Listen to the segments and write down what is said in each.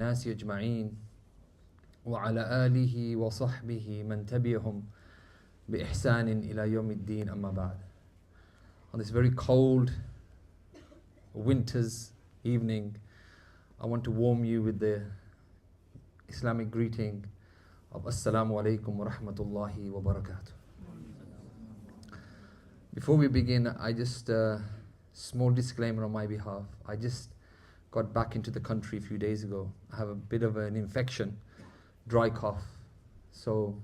الناس أجمعين وعلى آله وصحبه من تبعهم بإحسان إلى يوم الدين أما بعد. On this very cold winter's evening, I want to warm you with the Islamic greeting of Assalamu alaikum wa rahmatullahi wa barakatuh. Before we begin, I just small disclaimer on my behalf. I just got back into the country a few days ago. I have a bit of an infection, dry cough. So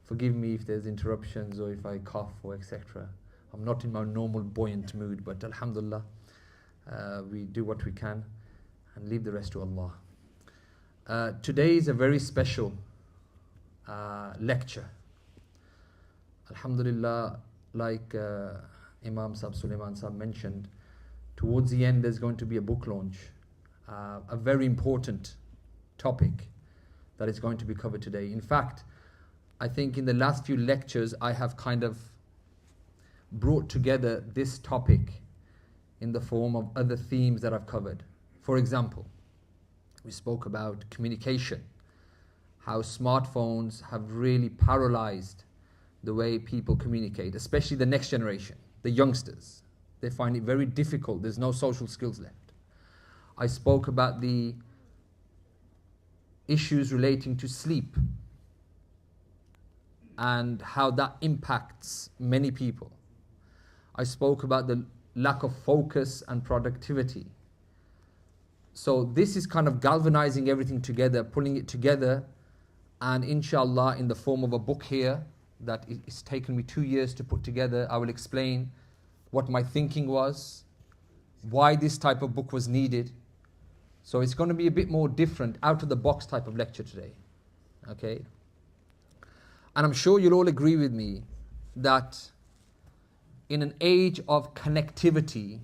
forgive me if there's interruptions or if I cough or etc. I'm not in my normal buoyant mood, but alhamdulillah, we do what we can and leave the rest to Allah. Today is a very special lecture. Alhamdulillah, like Imam Sahib Sulaiman Sahib mentioned, towards the end there's going to be a book launch. A very important topic that is going to be covered today. In fact, I think in the last few lectures I have kind of brought together this topic in the form of other themes that I've covered. For example, we spoke about communication, how smartphones have really paralyzed the way people communicate, especially the next generation, the youngsters. They find it very difficult. There's no social skills left. I spoke about the issues relating to sleep and how that impacts many people. I spoke about the lack of focus and productivity. So this is kind of galvanizing everything together, pulling it together, and inshallah in the form of a book here that it's taken me 2 years to put together. I will explain what my thinking was, why this type of book was needed. So it's going to be a bit more different, out of the box type of lecture today. Okay? And I'm sure you'll all agree with me that in an age of connectivity,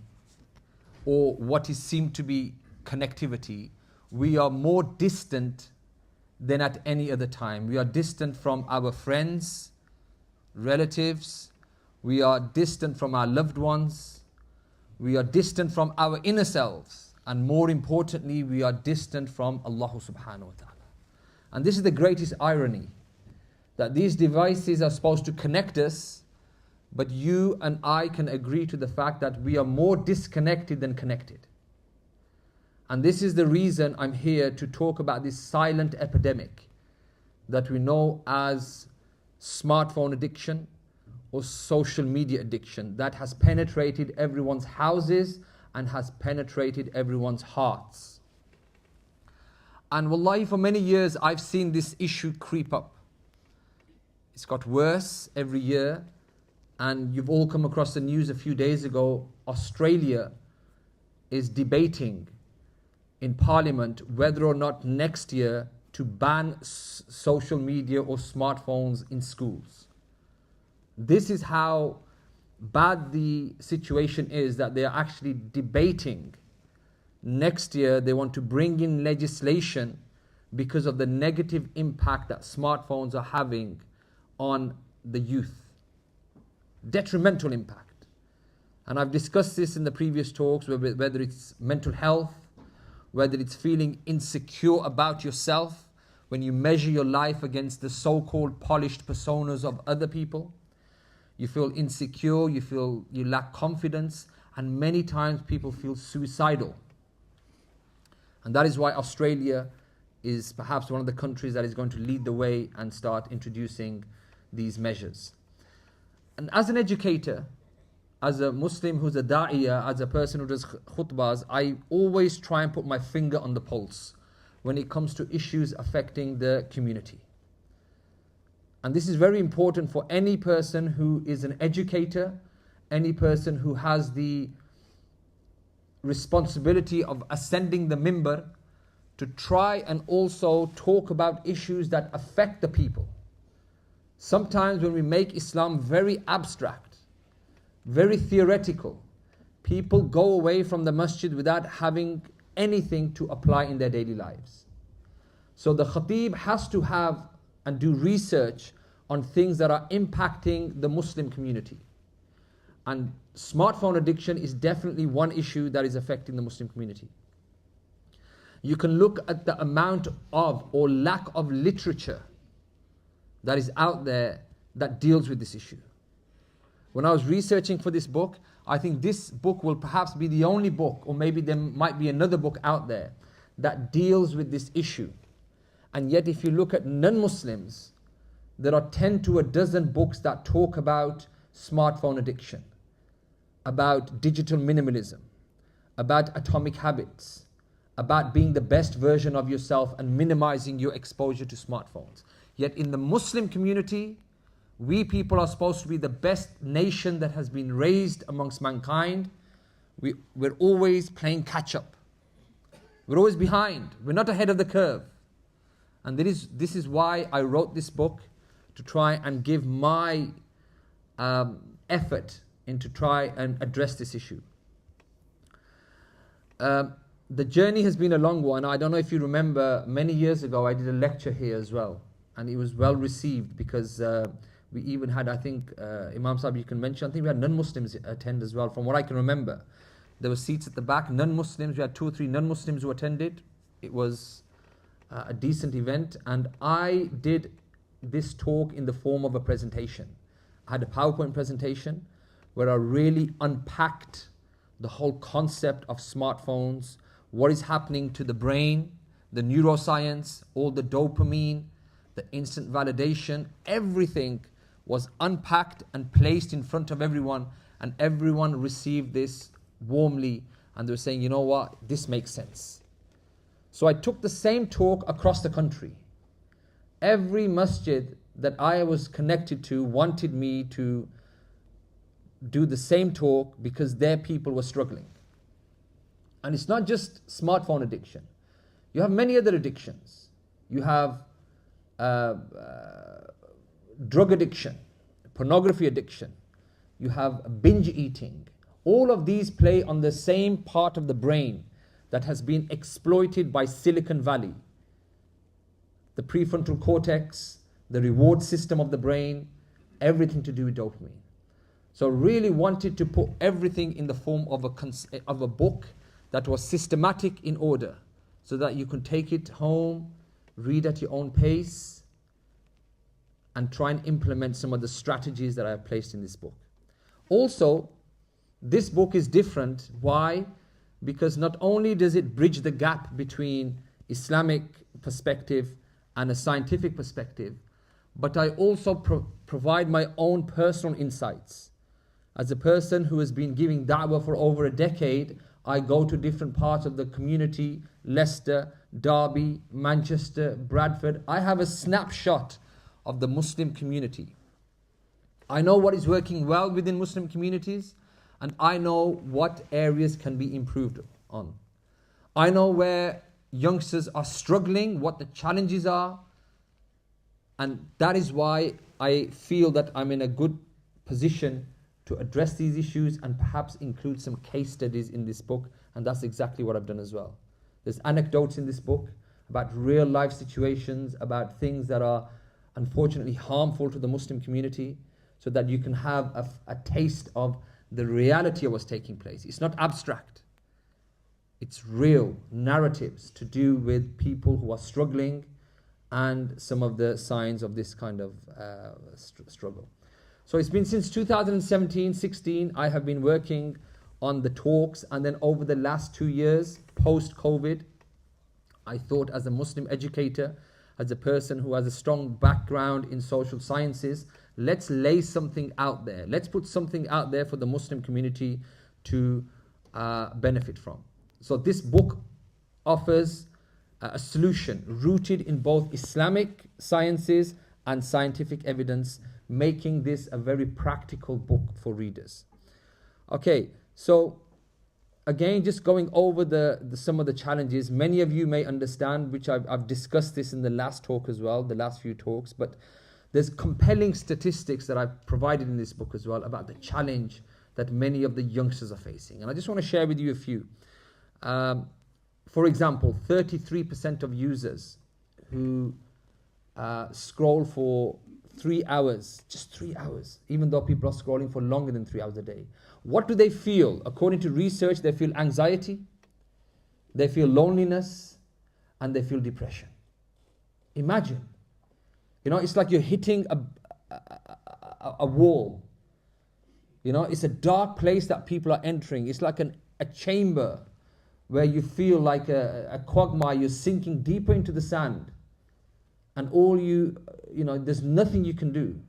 or what is seen to be connectivity, we are more distant than at any other time. We are distant from our friends, relatives, we are distant from our loved ones, we are distant from our inner selves, and more importantly, we are distant from Allah subhanahu wa ta'ala. And this is the greatest irony, that these devices are supposed to connect us, but you and I can agree to the fact that we are more disconnected than connected. And this is the reason I'm here to talk about this silent epidemic that we know as smartphone addiction or social media addiction that has penetrated everyone's houses and has penetrated everyone's hearts. And wallahi, for many years I've seen this issue creep up. It's got worse every year, and you've all come across the news a few days ago. Australia is debating in Parliament whether or not next year to ban social media or smartphones in schools. This is how bad the situation is, that they are actually debating next year. They want to bring in legislation because of the negative impact that smartphones are having on the youth. Detrimental impact. And I've discussed this in the previous talks, whether it's mental health, whether it's feeling insecure about yourself when you measure your life against the so-called polished personas of other people. You feel insecure, you lack confidence, and many times people feel suicidal. And that is why Australia is perhaps one of the countries that is going to lead the way and start introducing these measures. And as an educator, as a Muslim who's a da'iyah, as a person who does khutbahs, I always try and put my finger on the pulse when it comes to issues affecting the community. And this is very important for any person who is an educator, any person who has the responsibility of ascending the minbar, to try and also talk about issues that affect the people. Sometimes when we make Islam very abstract, very theoretical, people go away from the masjid without having anything to apply in their daily lives. So the khatib has to have and do research on things that are impacting the Muslim community. And smartphone addiction is definitely one issue that is affecting the Muslim community. You can look at the amount of or lack of literature that is out there that deals with this issue. When I was researching for this book, I think this book will perhaps be the only book, or maybe there might be another book out there that deals with this issue. And yet if you look at non-Muslims, there are 10 to a dozen books that talk about smartphone addiction, about digital minimalism, about atomic habits, about being the best version of yourself and minimizing your exposure to smartphones. Yet in the Muslim community, we people are supposed to be the best nation that has been raised amongst mankind. We're always playing catch up. We're always behind. We're not ahead of the curve. And this is why I wrote this book, to try and give my effort into try and address this issue. The journey has been a long one. I don't know if you remember, many years ago I did a lecture here as well, and it was well received because we even had, I think, Imam Sahib, you can mention, I think we had non-Muslims attend as well, from what I can remember. There were seats at the back, non-Muslims, we had 2 or 3 non-Muslims who attended. It was a decent event, and I did this talk in the form of a presentation. I had a PowerPoint presentation where I really unpacked the whole concept of smartphones, what is happening to the brain, the neuroscience, all the dopamine, the instant validation, everything was unpacked and placed in front of everyone, and everyone received this warmly, and they were saying, you know what, this makes sense. So I took the same talk across the country. Every masjid that I was connected to wanted me to do the same talk because their people were struggling. And it's not just smartphone addiction. You have many other addictions. You have drug addiction, pornography addiction. You have binge eating. All of these play on the same part of the brain that has been exploited by Silicon Valley. The prefrontal cortex, the reward system of the brain, everything to do with dopamine. So really wanted to put everything in the form of a book that was systematic in order, so that you can take it home, read at your own pace, and try and implement some of the strategies that I have placed in this book. Also, this book is different. Why? Because not only does it bridge the gap between Islamic perspective and a scientific perspective, but I also provide my own personal insights. As a person who has been giving da'wah for over a decade, I go to different parts of the community, Leicester, Derby, Manchester, Bradford. I have a snapshot of the Muslim community. I know what is working well within Muslim communities, and I know what areas can be improved on. I know where youngsters are struggling, what the challenges are, and that is why I feel that I'm in a good position to address these issues and perhaps include some case studies in this book, and that's exactly what I've done as well. There's anecdotes in this book about real life situations, about things that are unfortunately harmful to the Muslim community, so that you can have a taste of the reality of what's taking place. It's not abstract. It's real narratives to do with people who are struggling and some of the signs of this kind of struggle. So it's been since 2017-16, I have been working on the talks, and then over the last 2 years, post-COVID, I thought as a Muslim educator, as a person who has a strong background in social sciences, let's lay something out there. Let's put something out there for the Muslim community to benefit from. So this book offers a solution rooted in both Islamic sciences and scientific evidence, making this a very practical book for readers. Okay, so again, just going over some of the challenges. Many of you may understand, which I've discussed this in the last talk as well, the last few talks, but there's compelling statistics that I've provided in this book as well about the challenge that many of the youngsters are facing. And I just want to share with you a few. For example, 33% of users who scroll for 3 hours, just 3 hours, even though people are scrolling for longer than 3 hours a day. What do they feel? According to research, they feel anxiety, they feel loneliness, and they feel depression. Imagine. It's like you're hitting a wall. It's a dark place that people are entering. It's like a chamber where you feel like a quagmire. You're sinking deeper into the sand. And there's nothing you can do.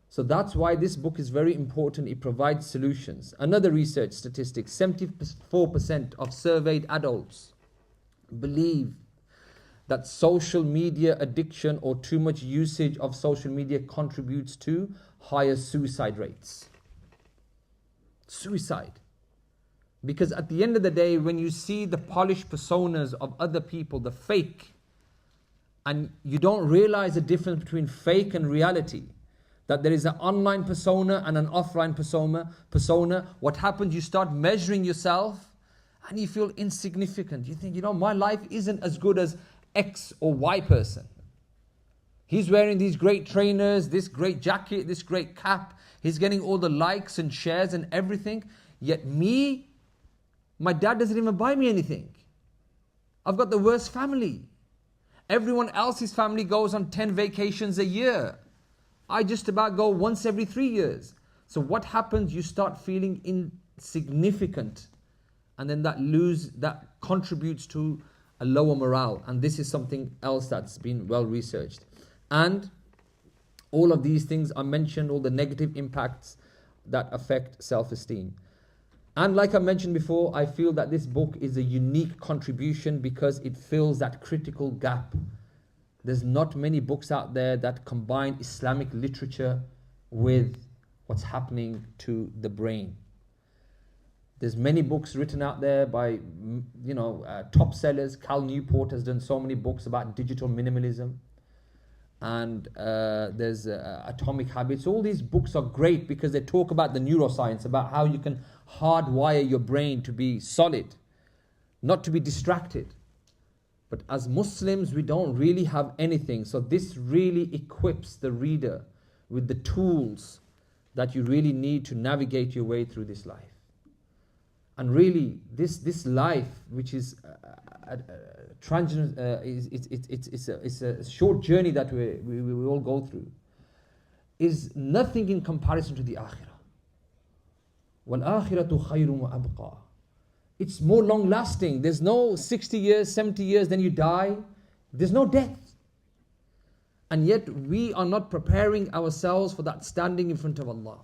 So that's why this book is very important. It provides solutions. Another research statistic, 74% of surveyed adults believe that social media addiction or too much usage of social media contributes to higher suicide rates. Suicide. Because at the end of the day, when you see the polished personas of other people, the fake, and you don't realize the difference between fake and reality, that there is an online persona and an offline persona, what happens, you start measuring yourself and you feel insignificant. You think, my life isn't as good as X or Y person. He's wearing these great trainers, this great jacket, this great cap. He's getting all the likes and shares and everything. Yet me, my dad doesn't even buy me anything. I've got the worst family. Everyone else's family goes on 10 vacations a year. I just about go once every 3 years. So what happens? You start feeling insignificant. And then that contributes to a lower morale. And this is something else that's been well researched. And all of these things are mentioned, all the negative impacts that affect self-esteem. And like I mentioned before, I feel that this book is a unique contribution because it fills that critical gap. There's not many books out there that combine Islamic literature with what's happening to the brain. There's many books written out there by, top sellers. Cal Newport has done so many books about digital minimalism. And there's Atomic Habits. All these books are great because they talk about the neuroscience, about how you can hardwire your brain to be solid, not to be distracted. But as Muslims, we don't really have anything. So this really equips the reader with the tools that you really need to navigate your way through this life. And really, this life, which is transient, it's a short journey that we all go through, is nothing in comparison to the akhirah. وَالْآخِرَةُ خَيْرٌ وَأَبْقَى. It's more long lasting. There's no 60 years, 70 years, then you die. There's no death. And yet we are not preparing ourselves for that standing in front of Allah.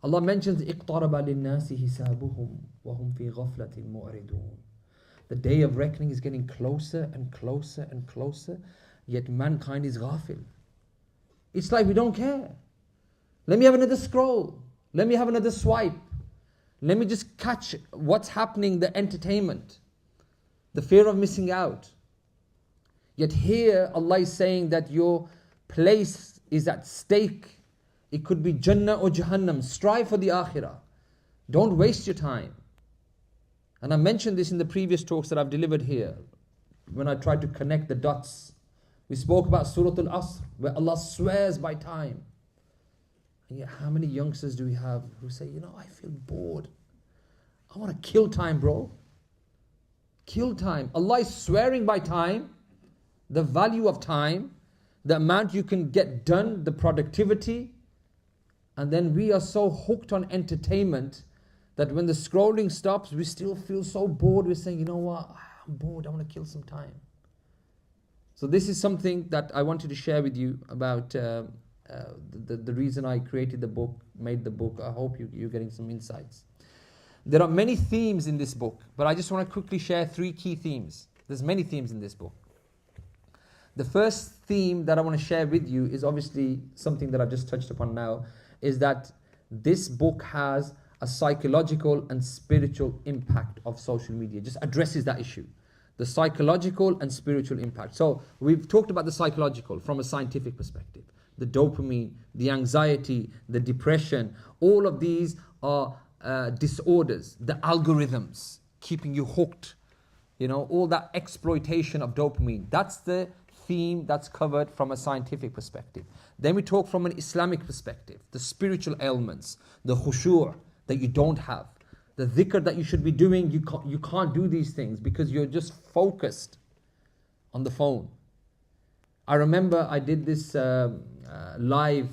Allah mentions, اِقْتَرَبَ لِلنَّاسِ حِسَابُهُمْ وَهُمْ فِي غَفْلَةٍ مُعْرِضُونَ. The day of reckoning is getting closer and closer and closer, yet mankind is ghafil. It's like we don't care. Let me have another scroll. Let me have another swipe. Let me just catch what's happening, the entertainment, the fear of missing out. Yet here Allah is saying that your place is at stake. It could be Jannah or Jahannam. Strive for the Akhirah. Don't waste your time. And I mentioned this in the previous talks that I've delivered here, when I tried to connect the dots. We spoke about Surah Al-Asr, where Allah swears by time. And yet how many youngsters do we have who say, I feel bored. I want to kill time, bro. Kill time. Allah is swearing by time, the value of time, the amount you can get done, the productivity. And then we are so hooked on entertainment that when the scrolling stops, we still feel so bored. We're saying, I'm bored, I want to kill some time. So this is something that I wanted to share with you about the reason I created the book, made the book. I hope you're getting some insights. There are many themes in this book, but I just want to quickly share 3 key themes. There's many themes in this book. The first theme that I want to share with you is obviously something that I've just touched upon now, is that this book has a psychological and spiritual impact of social media. Just addresses that issue. The psychological and spiritual impact. So we've talked about the psychological from a scientific perspective. The dopamine, the anxiety, the depression, all of these are disorders. The algorithms keeping you hooked. All that exploitation of dopamine. That's the theme that's covered from a scientific perspective. Then we talk from an Islamic perspective. The spiritual ailments, the khushu' that you don't have, the dhikr that you should be doing, you can't do these things because you're just focused. on the phone. I remember I did this live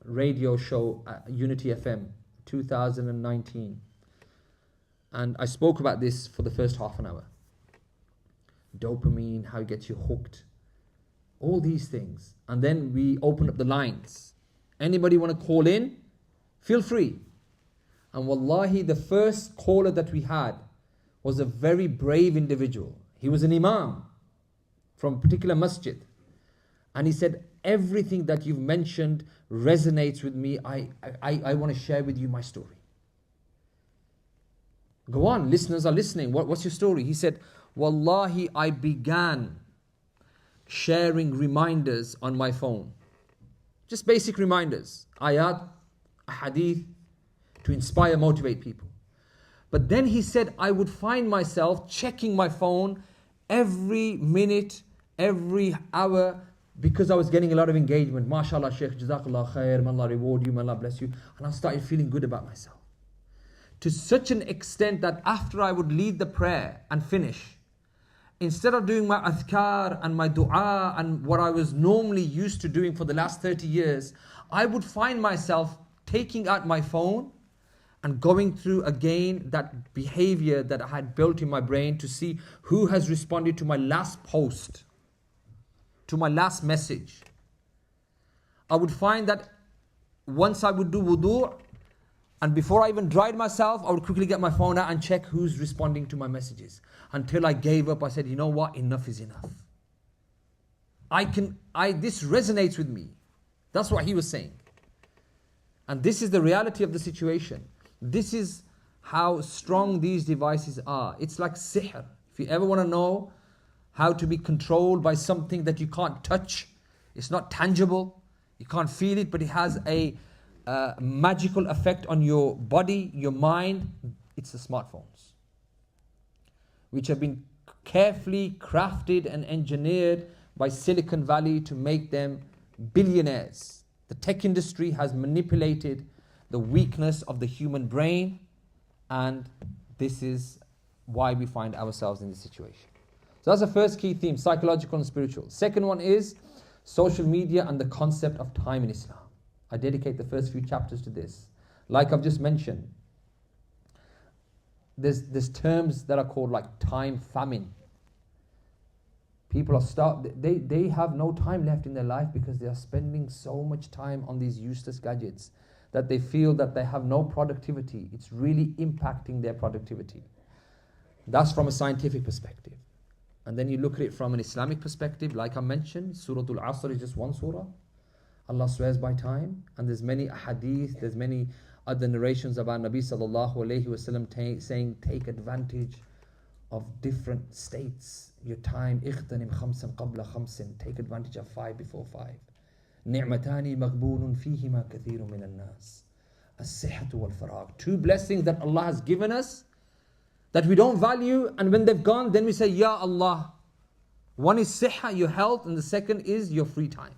radio show at Unity FM 2019, and I spoke about this for the first half an hour. Dopamine, how it gets you hooked, all these things. And then we opened up the lines. Anybody want to call in? Feel free. And wallahi, the first caller that we had was a very brave individual. He was an imam from a particular masjid. And he said, everything that you've mentioned resonates with me. I want to share with you my story. Go on, listeners are listening. What's your story? He said, wallahi, I began sharing reminders on my phone. Just basic reminders. Ayat, hadith, to inspire, motivate people. But then he said, I would find myself checking my phone every minute, every hour, because I was getting a lot of engagement. MashaAllah, Shaykh, Jazakallah khair, may Allah reward you, may Allah bless you. And I started feeling good about myself. To such an extent that after I would lead the prayer and finish, instead of doing my adhkar and my dua and what I was normally used to doing for the last 30 years, I would find myself taking out my phone and going through again that behavior that I had built in my brain to see who has responded to my last post, to my last message. I would find that once I would do wudu, and before I even dried myself, I would quickly get my phone out and check who's responding to my messages. Until I gave up, I said, you know what, enough is enough. This resonates with me. That's what he was saying. And this is the reality of the situation. This is how strong these devices are. It's like sihr. If you ever want to know how to be controlled by something that you can't touch, it's not tangible, you can't feel it, but it has a magical effect on your body, your mind, it's the smartphones, which have been carefully crafted and engineered by Silicon Valley to make them billionaires. The tech industry has manipulated the weakness of the human brain, and this is why we find ourselves in this situation. So that's the first key theme, psychological and spiritual. Second one is social media and the concept of time in Islam. I dedicate the first few chapters to this. Like I've just mentioned, there's terms that are called like time famine. People are they have no time left in their life because they are spending so much time on these useless gadgets that they feel that they have no productivity. It's really impacting their productivity. That's from a scientific perspective. And then you look at it from an Islamic perspective, like I mentioned, Surah Al-Asr is just one surah. Allah swears by time, and there's many hadith, there's many other narrations about Nabi sallallahu alayhi wasallam saying, take advantage of different states. Your time, اغتنم خمسا قبل خمس, take advantage of 5 before 5. نعمتان مغبون فيهما كثير من الناس الصحة والفراغ. 2 blessings that Allah has given us that we don't value, and when they've gone, then we say, Ya Allah. One is siha, your health, and the second is your free time.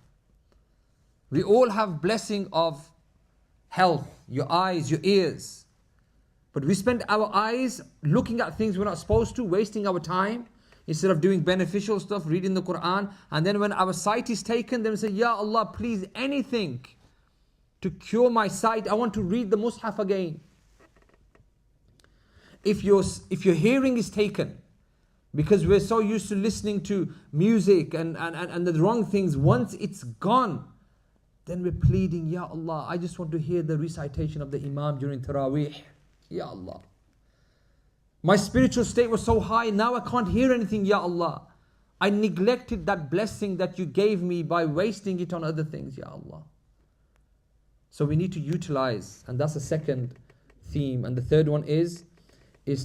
We all have blessing of health, your eyes, your ears. But we spend our eyes looking at things we're not supposed to, wasting our time, instead of doing beneficial stuff, reading the Quran. And then when our sight is taken, then we say, Ya Allah, please, anything to cure my sight. I want to read the Mus'haf again. If your hearing is taken, because we're so used to listening to music and the wrong things, once it's gone, then we're pleading, Ya Allah, I just want to hear the recitation of the Imam during Taraweeh. Ya Allah. My spiritual state was so high, now I can't hear anything, Ya Allah. I neglected that blessing that you gave me by wasting it on other things, Ya Allah. So we need to utilize, and that's the second theme. And the third one is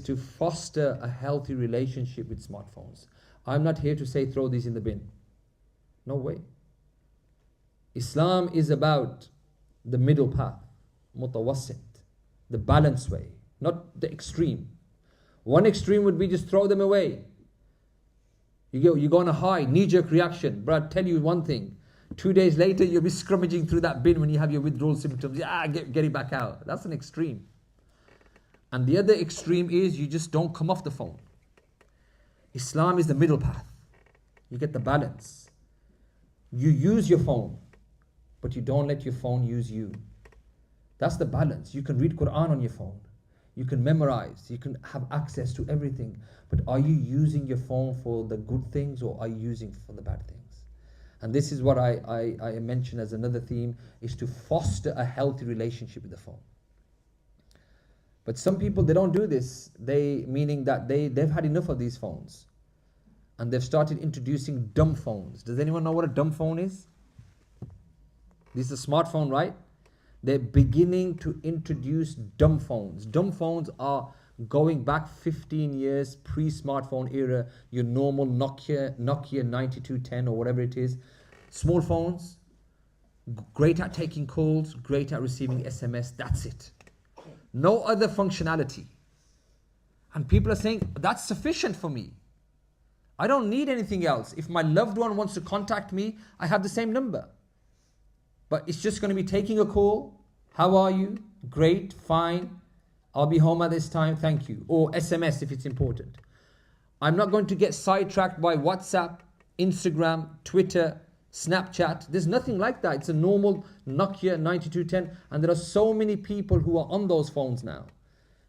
to foster a healthy relationship with smartphones. I'm not here to say throw these in the bin. No way. Islam is about the middle path, mutawassit, the balanced way, not the extreme. One extreme would be just throw them away. You go on a high, knee-jerk reaction. But I'll tell you one thing, 2 days later you'll be scrummaging through that bin when you have your withdrawal symptoms. Get it back out. That's an extreme. And the other extreme is you just don't come off the phone. Islam is the middle path. You get the balance. You use your phone, but you don't let your phone use you. That's the balance. You can read Quran on your phone. You can memorize. You can have access to everything. But are you using your phone for the good things, or are you using it for the bad things? And this is what I mentioned as another theme, is to foster a healthy relationship with the phone. But some people, they don't do this. Meaning that they've had enough of these phones. And they've started introducing dumb phones. Does anyone know what a dumb phone is? This is a smartphone, right? They're beginning to introduce dumb phones. Dumb phones are going back 15 years, pre-smartphone era, your normal Nokia 9210 or whatever it is. Small phones, great at taking calls, great at receiving SMS, that's it. No other functionality. And people are saying, that's sufficient for me. I don't need anything else. If my loved one wants to contact me, I have the same number. But it's just going to be taking a call. How are you? Great, fine. I'll be home at this time, thank you. Or SMS if it's important. I'm not going to get sidetracked by WhatsApp, Instagram, Twitter, Snapchat. There's nothing like that. It's a normal Nokia 9210. And there are so many people who are on those phones now,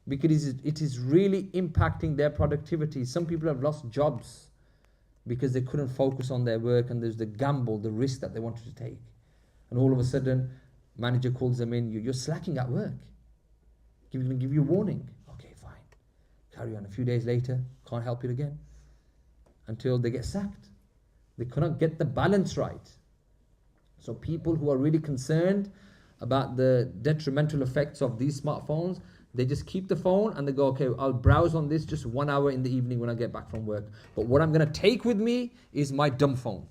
because it is really impacting their productivity. Some people have lost jobs because they couldn't focus on their work, and there's the gamble, the risk that they wanted to take. And all of a sudden, manager calls them in, you're slacking at work. Give you a warning. Okay, fine. Carry on. A few days later, can't help it again. Until they get sacked. They cannot get the balance right. So people who are really concerned about the detrimental effects of these smartphones, they just keep the phone and they go, okay, I'll browse on this just 1 hour in the evening when I get back from work. But what I'm going to take with me is my dumb phone.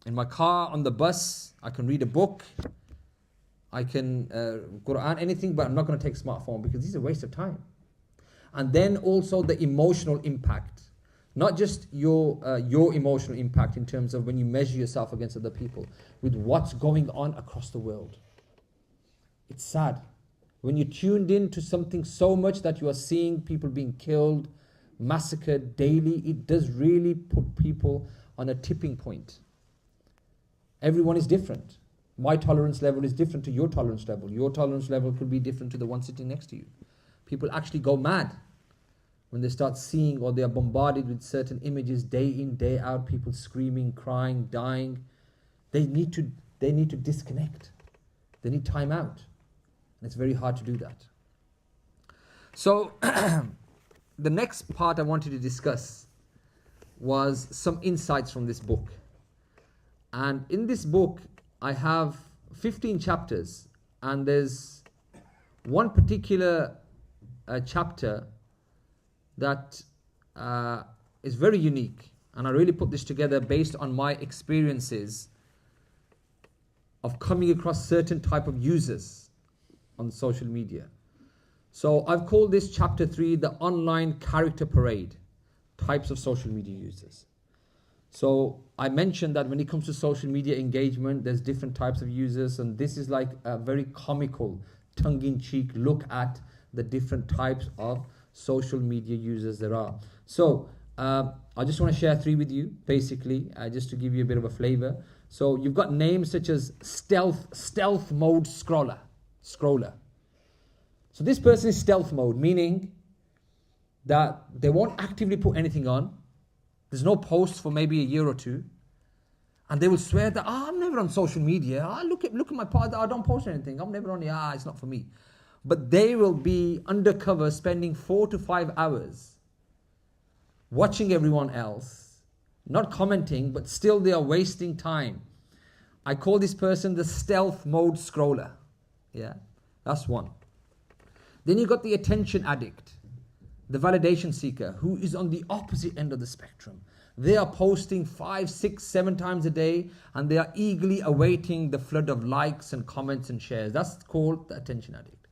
In my car, on the bus, I can read a book. I can Quran, anything, but I'm not going to take smartphone because this is a waste of time. And then also the emotional impact. Not just your emotional impact in terms of when you measure yourself against other people, with what's going on across the world. It's sad. When you're tuned in to something so much that you are seeing people being killed, massacred daily, it does really put people on a tipping point. Everyone is different. My tolerance level is different to your tolerance level. Your tolerance level could be different to the one sitting next to you. People actually go mad when they start seeing, or they are bombarded with certain images day in, day out, people screaming, crying, dying. They need to disconnect. They need time out. And it's very hard to do that. So the next part I wanted to discuss was some insights from this book. And in this book, I have 15 chapters, and there's one particular chapter that is very unique. And I really put this together based on my experiences of coming across certain type of users on social media. So I've called this chapter 3, the online character parade, types of social media users. So I mentioned that when it comes to social media engagement, there's different types of users, and this is like a very comical, tongue-in-cheek look at the different types of social media users there are. So I just want to share 3 with you, basically, just to give you a bit of a flavor. So you've got names such as stealth mode scroller. So this person is stealth mode, meaning that they won't actively put anything on. There's no posts for maybe a year or 2. And they will swear that, I'm never on social media. Look at my part, I don't post anything. I'm never on it. It's not for me. But they will be undercover spending 4 to 5 hours watching everyone else, not commenting, but still they are wasting time. I call this person the stealth mode scroller. Yeah, that's one. Then you got the attention addict, the validation seeker, who is on the opposite end of the spectrum. They are posting 5, 6, 7 times a day, and they are eagerly awaiting the flood of likes and comments and shares. That's called the attention addict.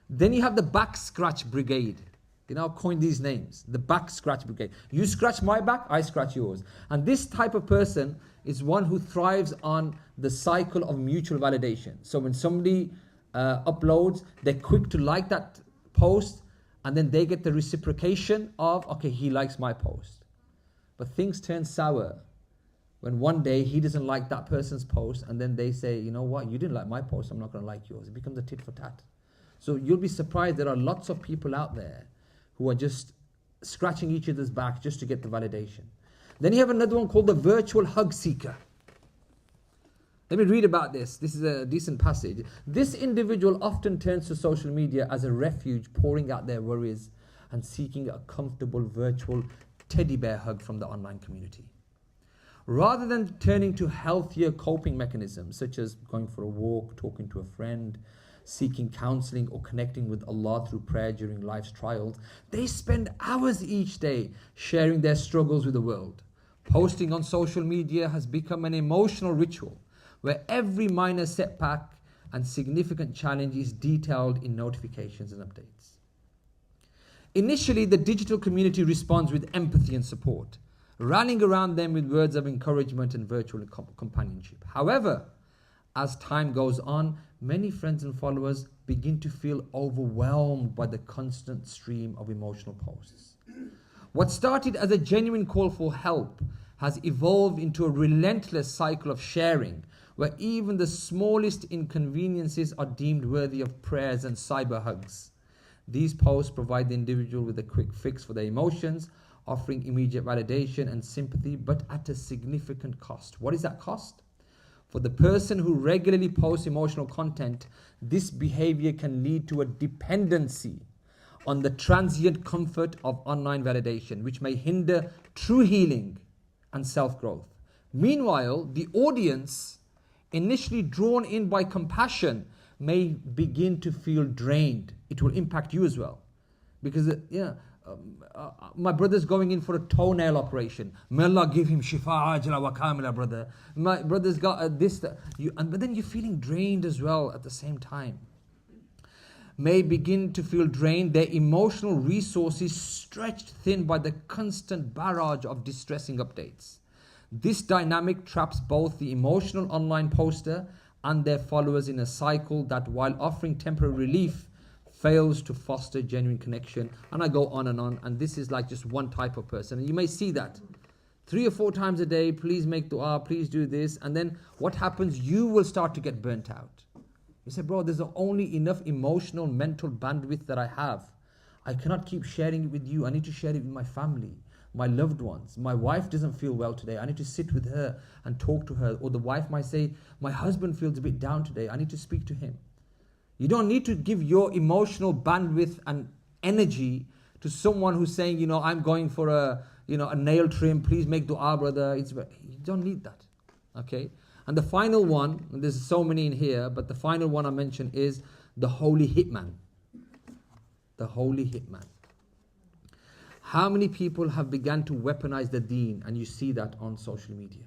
Then you have the back scratch brigade. You know, coin these names. The back scratch brigade. You scratch my back, I scratch yours. And this type of person is one who thrives on the cycle of mutual validation. So when somebody uploads, they're quick to like that post, and then they get the reciprocation of, okay, he likes my post. But things turn sour when one day he doesn't like that person's post, and then they say, you know what, you didn't like my post, I'm not going to like yours. It becomes a tit for tat. So you'll be surprised there are lots of people out there who are just scratching each other's back just to get the validation. Then you have another one called the virtual hug seeker. Let me read about this. This is a decent passage. This individual often turns to social media as a refuge, pouring out their worries and seeking a comfortable virtual teddy bear hug from the online community. Rather than turning to healthier coping mechanisms, such as going for a walk, talking to a friend, seeking counseling, or connecting with Allah through prayer during life's trials, they spend hours each day sharing their struggles with the world. Posting on social media has become an emotional ritual where every minor setback and significant challenge is detailed in notifications and updates. Initially, the digital community responds with empathy and support, rallying around them with words of encouragement and virtual companionship. However, as time goes on, many friends and followers begin to feel overwhelmed by the constant stream of emotional posts. What started as a genuine call for help has evolved into a relentless cycle of sharing, where even the smallest inconveniences are deemed worthy of prayers and cyber hugs. These posts provide the individual with a quick fix for their emotions, offering immediate validation and sympathy, but at a significant cost. What is that cost? For the person who regularly posts emotional content, this behavior can lead to a dependency on the transient comfort of online validation, which may hinder true healing and self-growth. Meanwhile, the audience, initially drawn in by compassion, may begin to feel drained. It will impact you as well. Because, my brother's going in for a toenail operation. May Allah give him shifa ajla wa kamila, brother. My brother's got this, that. But then you're feeling drained as well at the same time. May begin to feel drained, their emotional resources stretched thin by the constant barrage of distressing updates. This dynamic traps both the emotional online poster and their followers in a cycle that, while offering temporary relief, fails to foster genuine connection. And I go on, and this is like just one type of person. And you may see that 3 or 4 times a day, please make dua, please do this. And then what happens? You will start to get burnt out. You say, bro, there's only enough emotional, mental bandwidth that I have. I cannot keep sharing it with you. I need to share it with my family, my loved ones. My wife doesn't feel well today. I need to sit with her and talk to her. Or the wife might say, my husband feels a bit down today. I need to speak to him. You don't need to give your emotional bandwidth and energy to someone who's saying, I'm going for a nail trim. Please make dua, brother. You don't need that. Okay? And the final one, and there's so many in here, but the final one I mentioned is the holy hitman. The holy hitman. How many people have begun to weaponize the deen? And you see that on social media.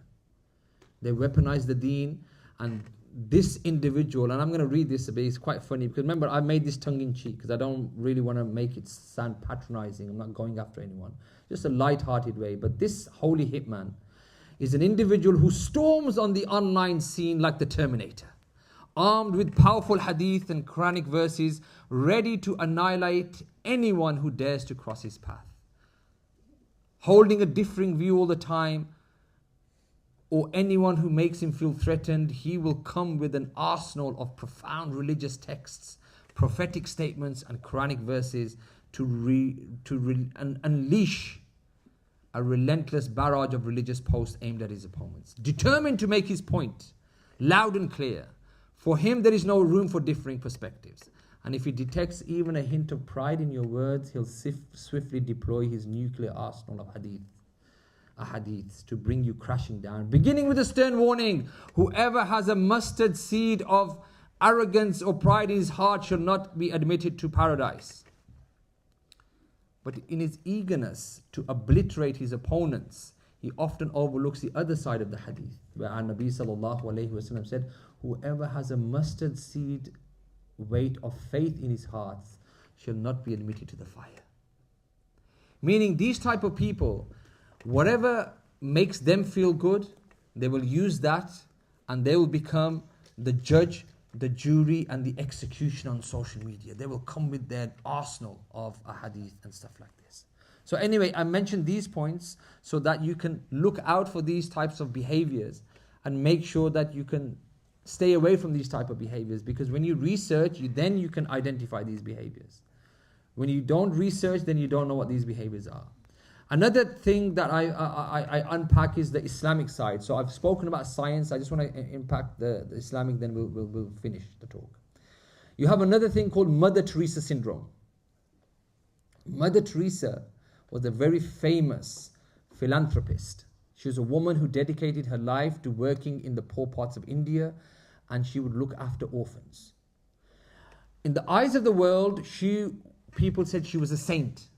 They weaponize the deen, and this individual, and I'm going to read this a bit, it's quite funny, because remember, I made this tongue-in-cheek, because I don't really want to make it sound patronizing. I'm not going after anyone. Just a light-hearted way. But this holy hitman is an individual who storms on the online scene like the Terminator, armed with powerful hadith and Quranic verses, ready to annihilate anyone who dares to cross his path. Holding a differing view all the time, or anyone who makes him feel threatened, he will come with an arsenal of profound religious texts, prophetic statements, and Quranic verses to unleash a relentless barrage of religious posts aimed at his opponents. Determined to make his point loud and clear. For him, there is no room for differing perspectives. And if he detects even a hint of pride in your words, he'll swiftly deploy his nuclear arsenal of hadiths to bring you crashing down. Beginning with a stern warning, whoever has a mustard seed of arrogance or pride in his heart shall not be admitted to paradise. But in his eagerness to obliterate his opponents, he often overlooks the other side of the hadith, where our Nabi sallallahu alayhi wasallam said, whoever has a mustard seed weight of faith in his heart shall not be admitted to the fire. Meaning these type of people, whatever makes them feel good, they will use that, and they will become the judge, the jury, and the executioner on social media. They will come with their arsenal of a hadith and stuff like this. So anyway, I mentioned these points so that you can look out for these types of behaviors and make sure that you can stay away from these type of behaviors, because when you research, then you can identify these behaviors. When you don't research, then you don't know what these behaviors are. Another thing that I unpack is the Islamic side. So I've spoken about science. I just want to impact the Islamic, then we'll finish the talk. You have another thing called Mother Teresa syndrome. Mother Teresa was a very famous philanthropist. She was a woman who dedicated her life to working in the poor parts of India, and she would look after orphans. In the eyes of the world, people said she was a saint.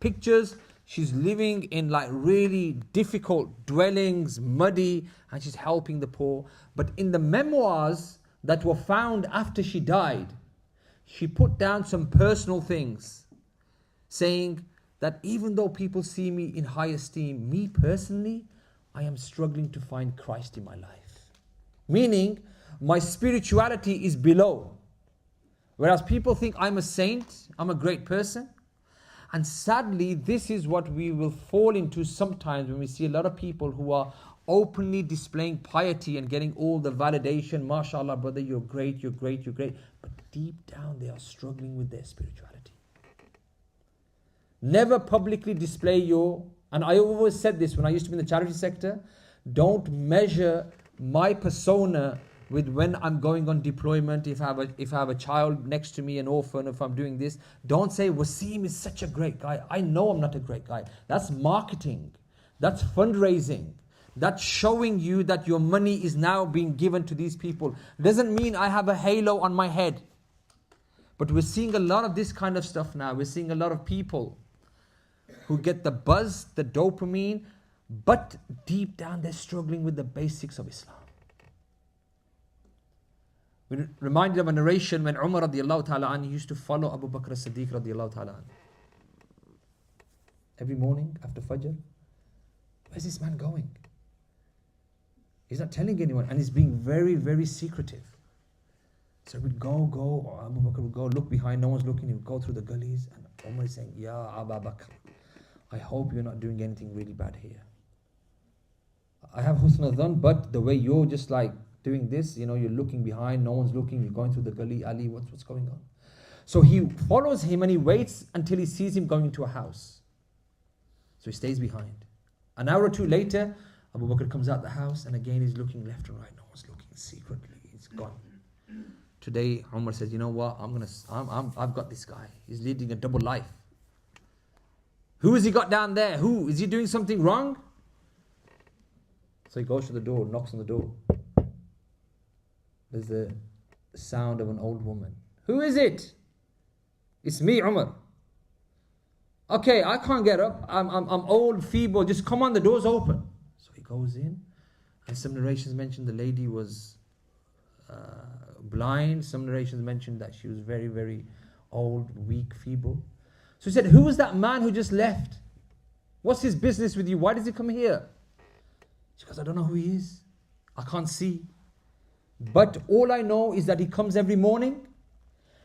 Pictures, she's living in like really difficult dwellings, muddy, and she's helping the poor. But in the memoirs that were found after she died, she put down some personal things, saying that even though people see me in high esteem, me personally, I am struggling to find Christ in my life. Meaning, my spirituality is below. Whereas people think I'm a saint, I'm a great person. And sadly, this is what we will fall into sometimes when we see a lot of people who are openly displaying piety and getting all the validation. MashaAllah, brother, you're great, you're great, you're great. But deep down, they are struggling with their spirituality. Never publicly display your, and I always said this when I used to be in the charity sector, don't measure my persona with when I'm going on deployment, if I have a child next to me, an orphan, if I'm doing this. Don't say, Waseem is such a great guy. I know I'm not a great guy. That's marketing. That's fundraising. That's showing you that your money is now being given to these people. Doesn't mean I have a halo on my head. But we're seeing a lot of this kind of stuff now. We're seeing a lot of people who get the buzz, the dopamine, but deep down they're struggling with the basics of Islam. We're reminded of a narration when Umar radiallahu ta'ala anhu used to follow Abu Bakr as-Siddiq radiallahu ta'ala anhu. Every morning after Fajr, where's this man going? He's not telling anyone, and he's being very, very secretive. So we'd go, or Abu Bakr would go, look behind, no one's looking, he would go through the gullies, and Umar is saying, Ya Abu Bakr, I hope you're not doing anything really bad here. I have husn al-dhan, but the way you're just like doing this, you're looking behind, no one's looking, you're going through the gully, Ali, what's going on? So he follows him and he waits until he sees him going into a house. So he stays behind. An hour or two later, Abu Bakr comes out the house and again he's looking left and right, no one's looking, secretly, he's gone. Today, Umar says, you know what, I've got this guy, he's leading a double life. Who has he got down there? Who? Is he doing something wrong? So he goes to the door, knocks on the door. There's the sound of an old woman. Who is it? It's me, Umar. Okay, I can't get up. I'm old, feeble. Just come on, the door's open. So he goes in. And some narrations mention the lady was blind. Some narrations mentioned that she was very, very old, weak, feeble. So he said, who is that man who just left? What's his business with you? Why does he come here? She goes, I don't know who he is. I can't see. But all I know is that he comes every morning.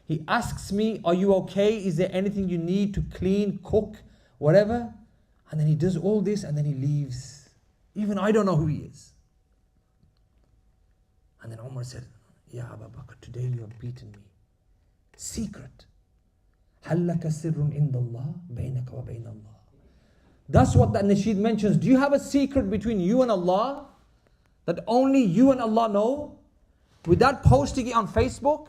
He asks me, are you okay? Is there anything you need to clean, cook, whatever? And then he does all this and then he leaves. Even I don't know who he is. And then Umar said, Ya Abu Bakr, today you have beaten me. Secret. هَلَّكَ سِرٌ عِنْدَ اللَّهِ بَيْنَكَ وَبَيْنَ اللَّهِ. That's what that Nasheed mentions. Do you have a secret between you and Allah that only you and Allah know? Without posting it on Facebook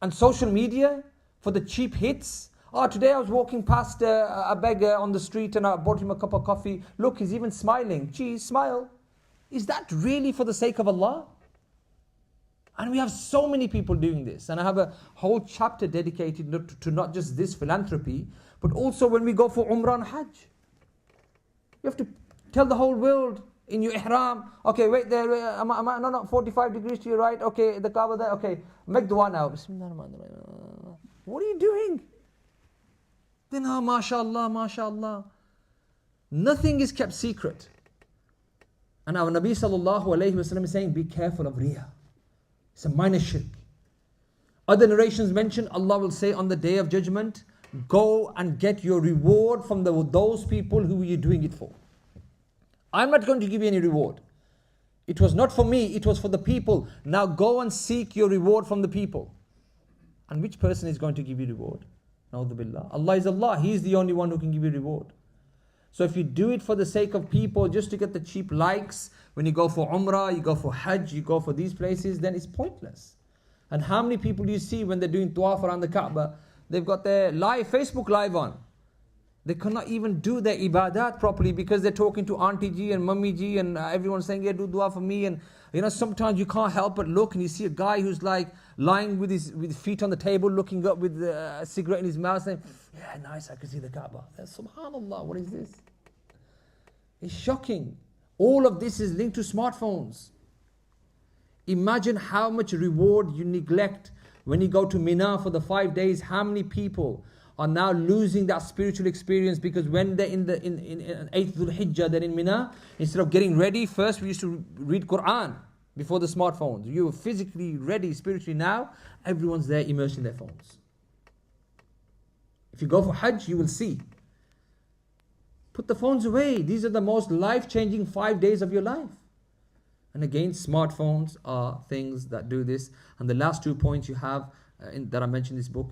and social media for the cheap hits. Oh, today I was walking past a beggar on the street and I bought him a cup of coffee. Look, he's even smiling. Gee, smile. Is that really for the sake of Allah? And we have so many people doing this. And I have a whole chapter dedicated to not just this philanthropy, but also when we go for Umrah and Hajj. You have to tell the whole world in your ihram, okay, wait there, no, 45 degrees to your right, okay, the Kaaba there, okay, make dua now. What are you doing? Then, mashallah, mashallah. Nothing is kept secret. And our Nabi sallallahu alayhi wa sallam is saying, be careful of riyah. It's a minor shirk. Other narrations mention Allah will say on the day of judgment, go and get your reward from those people who you're doing it for. I'm not going to give you any reward. It was not for me, it was for the people. Now go and seek your reward from the people. And which person is going to give you reward? Na'udhu billah. Allah is Allah. He is the only one who can give you reward. So if you do it for the sake of people, just to get the cheap likes, when you go for Umrah, you go for Hajj, you go for these places, then it's pointless. And how many people do you see when they're doing tawaf around the Kaaba, they've got their Facebook live on. They cannot even do their ibadat properly because they're talking to Auntie Ji and Mummy Ji and everyone's saying, yeah, do dua for me. And sometimes you can't help but look and you see a guy who's like lying with his feet on the table, looking up with a cigarette in his mouth saying, yeah, nice, I can see the Kaaba. Subhanallah, what is this? It's shocking. All of this is linked to smartphones. Imagine how much reward you neglect when you go to Mina for the 5 days. How many people are now losing that spiritual experience because when they're in 8th Dhul Hijjah, they're in Mina, instead of getting ready, first we used to read Quran before the smartphones. You were physically ready spiritually. Now everyone's there immersed in their phones. If you go for Hajj, you will see. Put the phones away. These are the most life-changing 5 days of your life. And again, smartphones are things that do this. And the last 2 points you have that I mentioned in this book,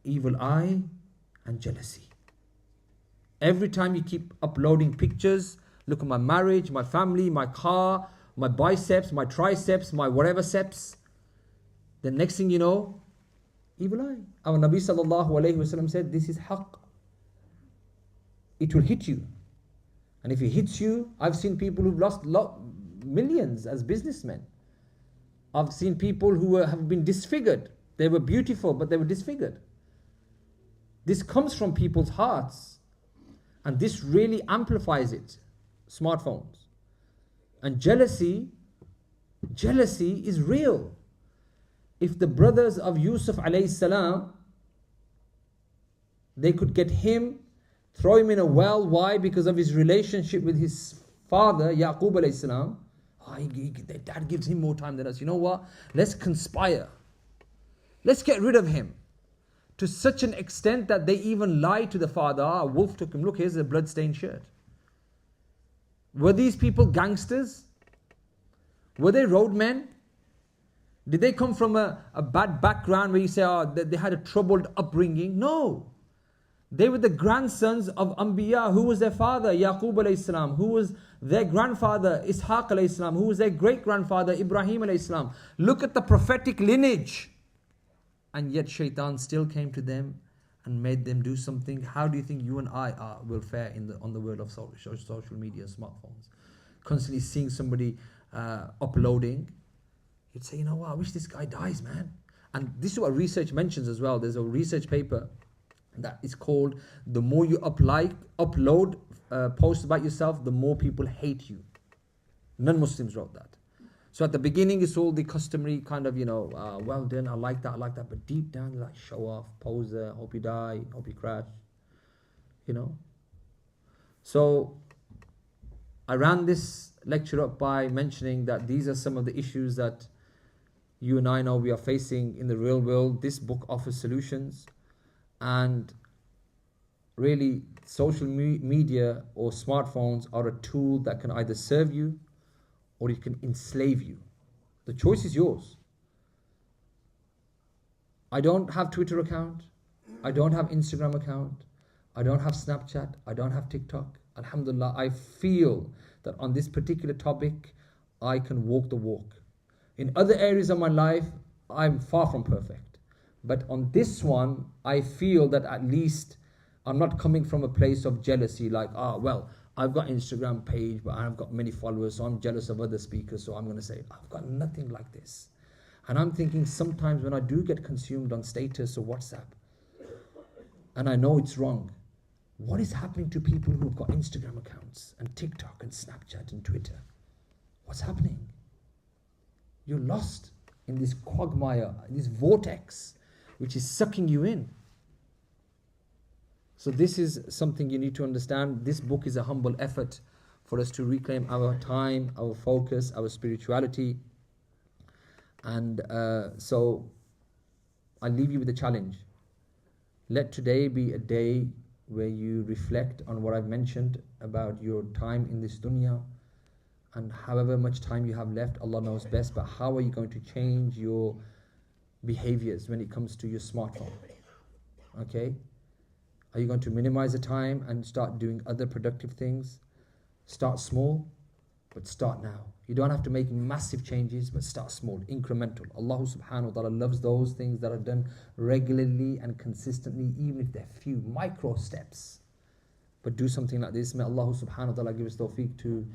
evil eye and jealousy. Every time you keep uploading pictures, look at my marriage, my family, my car, my biceps, my triceps, my whatever seps, the next thing you know, evil eye. Our Nabi sallallahu alayhi wasallam said, this is haqq. It will hit you. And if it hits you, I've seen people who've lost millions as businessmen. I've seen people who have been disfigured. They were beautiful, but they were disfigured. This comes from people's hearts. And this really amplifies it. Smartphones. And jealousy is real. If the brothers of Yusuf alayhi salam, they could get him, throw him in a well. Why? Because of his relationship with his father, Yaqub alayhi salam. Their dad gives him more time than us. You know what? Let's conspire. Let's get rid of him. To such an extent that they even lied to the father. A wolf took him. Look, here's a blood-stained shirt. Were these people gangsters? Were they roadmen? Did they come from a bad background where you say, they had a troubled upbringing? No. They were the grandsons of Anbiya. Who was their father? Yaqub alayhi salam. Who was their grandfather? Ishaq alayhi salam. Who was their great-grandfather? Ibrahim alayhi salam. Look at the prophetic lineage. And yet shaitan still came to them and made them do something. How do you think you and I will fare on the world of social media, smartphones? Constantly seeing somebody uploading. You'd say, you know what, I wish this guy dies, man. And this is what research mentions as well. There's a research paper that is called, the more you upload posts about yourself, the more people hate you. Non-Muslims wrote that. So at the beginning, it's all the customary kind of, well done, I like that. But deep down, they're like, show off, poser, hope you die, hope you crash. So I ran this lecture up by mentioning that these are some of the issues that you and I know we are facing in the real world. This book offers solutions. And really, social media or smartphones are a tool that can either serve you or it can enslave you. The choice is yours. I don't have Twitter account. I don't have Instagram account. I don't have Snapchat. I don't have TikTok. Alhamdulillah, I feel that on this particular topic, I can walk the walk. In other areas of my life, I'm far from perfect. But on this one, I feel that at least I'm not coming from a place of jealousy, like, well, I've got Instagram page, but I've got many followers, so I'm jealous of other speakers, so I'm going to say, I've got nothing like this. And I'm thinking sometimes when I do get consumed on status or WhatsApp, and I know it's wrong, what is happening to people who've got Instagram accounts and TikTok and Snapchat and Twitter? What's happening? You're lost in this quagmire, this vortex, which is sucking you in. So this is something you need to understand. This book is a humble effort for us to reclaim our time, our focus, our spirituality. And so I leave you with a challenge. Let today be a day where you reflect on what I've mentioned about your time in this dunya, and however much time you have left, Allah knows best, but how are you going to change your behaviors when it comes to your smartphone? Okay? Are you going to minimize the time and start doing other productive things? Start small, but start now. You don't have to make massive changes, but start small, incremental. Allah subhanahu wa ta'ala loves those things that are done regularly and consistently, even if they're few micro steps. But do something like this. May Allah subhanahu wa ta'ala give us tawfiq to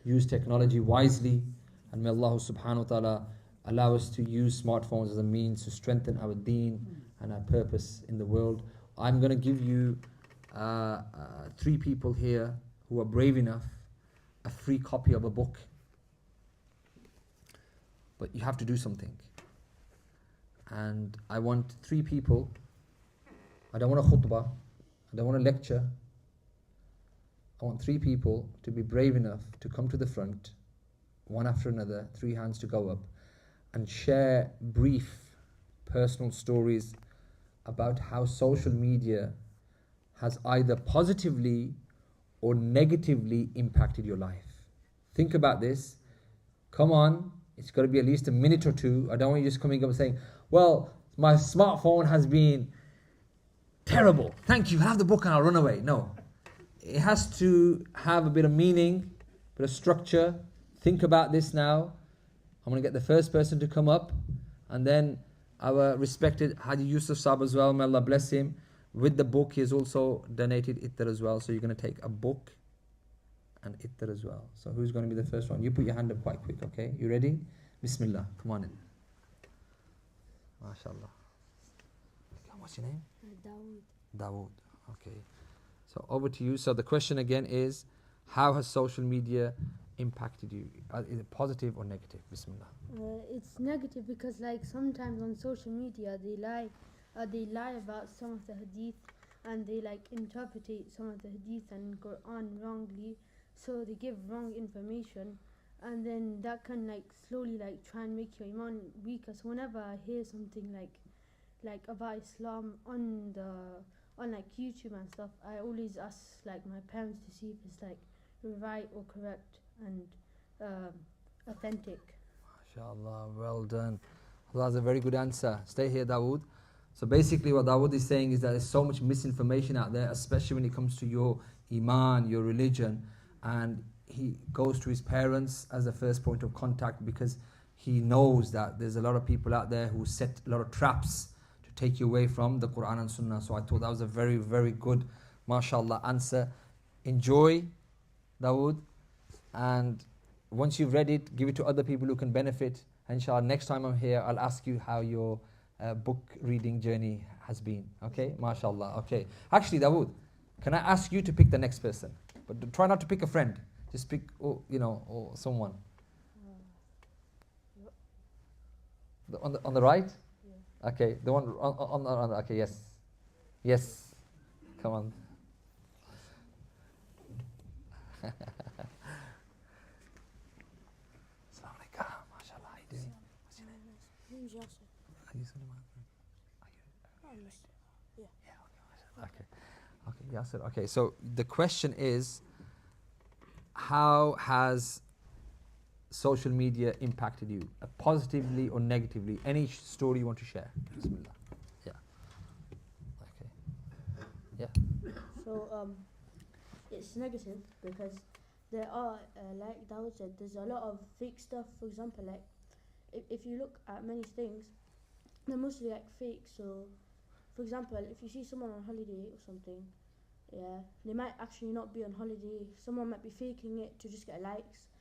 use technology wisely, and may Allah subhanahu wa ta'ala allow us to use smartphones as a means to strengthen our deen and our purpose in the world. I'm going to give you 3 people here who are brave enough a free copy of a book. But you have to do something. And I want 3 people. I don't want a khutbah. I don't want a lecture. I want 3 people to be brave enough to come to the front, one after another, 3 hands to go up, and share brief personal stories about how social media has either positively or negatively impacted your life. Think about this. Come on, it's got to be at least a minute or 2. I don't want you just coming up and saying, well, my smartphone has been terrible. Thank you, have the book and I'll run away. No. It has to have a bit of meaning, a bit of structure. Think about this now. I'm going to get the first person to come up, and then our respected Hadi Yusuf Saab as well, may Allah bless him. With the book, he has also donated ittar as well. So you're going to take a book and ittar as well. So who's going to be the first one? You put your hand up quite quick, okay? You ready? Bismillah. Come on in. MashaAllah. What's your name? Dawood. Okay. So over to you. So the question again is, how has social media impacted you? Is it positive or negative? Bismillah. It's negative because like sometimes on social media they lie about some of the hadith, and they like interpret some of the hadith and Quran wrongly, so they give wrong information, and then that can like slowly like try and make your iman weaker. So whenever I hear something like about Islam on like YouTube and stuff, I always ask like my parents to see if it's like right or correct and authentic. MashaAllah, well done. That's a very good answer. Stay here, Dawood. So basically what Dawood is saying is that there's so much misinformation out there, especially when it comes to your iman, your religion, and he goes to his parents as the first point of contact because he knows that there's a lot of people out there who set a lot of traps to take you away from the Quran and Sunnah. So I thought that was a very, very good, mashallah, answer. Enjoy, Dawood, and once you've read it, give it to other people who can benefit. Inshallah, next time I'm here, I'll ask you how your book reading journey has been. Okay, mashallah. Okay, actually, Dawood, can I ask you to pick the next person? But try not to pick a friend. Just pick, or someone. On the right. Yeah. Okay, the one on the. Okay, yes. Come on. Okay, Yasir. Okay, so the question is, how has social media impacted you, positively or negatively? Any story you want to share? Bismillah. Yeah. Okay. Yeah. So it's negative because there are, like Dawood said, there's a lot of fake stuff. For example, like if you look at many things, they're mostly like fake. So, for example, if you see someone on holiday or something, yeah, they might actually not be on holiday. Someone might be faking it to just get likes,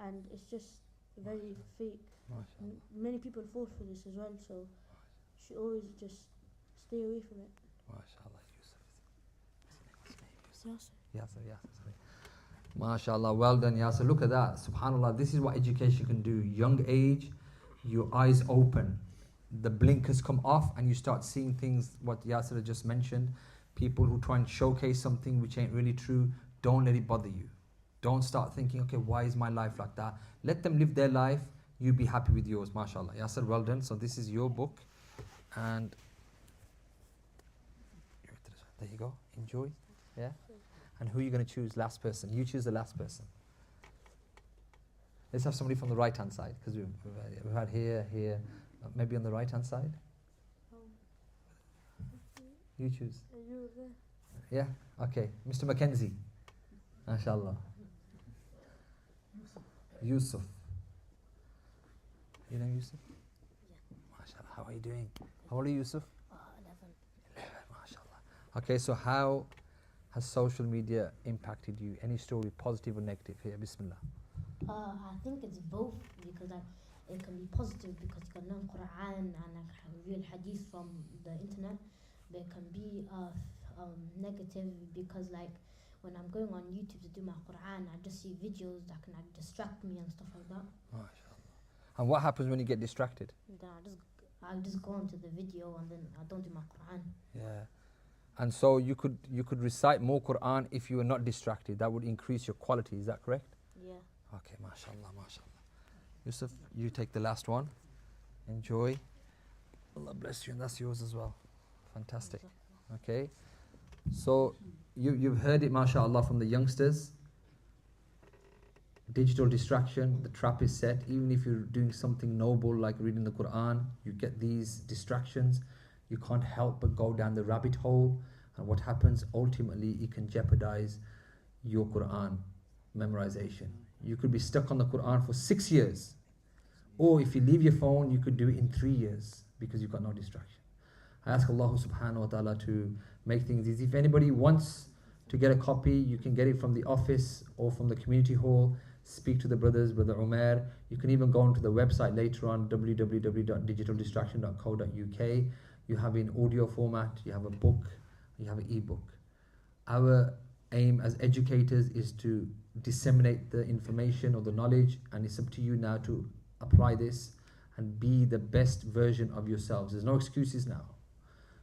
and it's just very fake. Many people fall for this as well, so you should always just stay away from it. MashaAllah, Yusuf. Yasir. MashaAllah, well done, Yasir. Look at that. SubhanAllah, this is what education can do. Young age, your eyes open, the blinkers come off, and you start seeing things, what Yasir just mentioned. People who try and showcase something which ain't really true, don't let it bother you. Don't start thinking, okay, why is my life like that? Let them live their life. You be happy with yours, mashallah. Yasir, well done. So this is your book. And There you go. Enjoy. Yeah. And who are you going to choose? Last person. You choose the last person. Let's have somebody from the right hand side, because we've had here, maybe on the right hand side. You choose. Yeah. Okay. Mr. Mackenzie. MashaAllah. Yusuf. You know Yusuf? Yeah. MashaAllah. How are you doing? How old are you, Yusuf? 11. MashaAllah. Okay, so how has social media impacted you? Any story, positive or negative? Here, Bismillah. I think it's both, because it can be positive because you can learn Quran and real hadith from the internet, but it can be negative because like when I'm going on YouTube to do my Quran, I just see videos that can distract me and stuff like that. MashaAllah. And what happens when you get distracted? Then I just go into the video and then I don't do my Quran. Yeah. And so you could recite more Quran if you were not distracted. That would increase your quality. Is that correct? Yeah. Okay, MashaAllah, MashaAllah. Yusuf, you take the last one. Enjoy. Allah bless you, and that's yours as well. Fantastic. Okay. So you've heard it, MashaAllah, from the youngsters. Digital distraction, the trap is set. Even if you're doing something noble like reading the Quran, you get these distractions. You can't help but go down the rabbit hole. And what happens? Ultimately, it can jeopardize your Quran memorization. You could be stuck on the Quran for 6 years. Or if you leave your phone, you could do it in 3 years because you've got no distraction. I ask Allah subhanahu wa ta'ala to make things easy. If anybody wants to get a copy, you can get it from the office or from the community hall. Speak to the brothers, Brother Umair. You can even go onto the website later on, www.digitaldistraction.co.uk. You have it in audio format, you have a book, you have an ebook. Our aim as educators is to disseminate the information or the knowledge, and it's up to you now to apply this and be the best version of yourselves. There's no excuses now.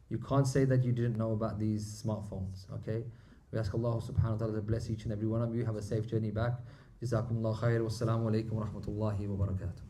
You can't say that you didn't know about these smartphones, okay? We ask Allah subhanahu wa ta'ala to bless each and every one of you. Have a safe journey back. Jazakumullah khair. Wassalamu alaikum wa rahmatullahi wa barakatuh.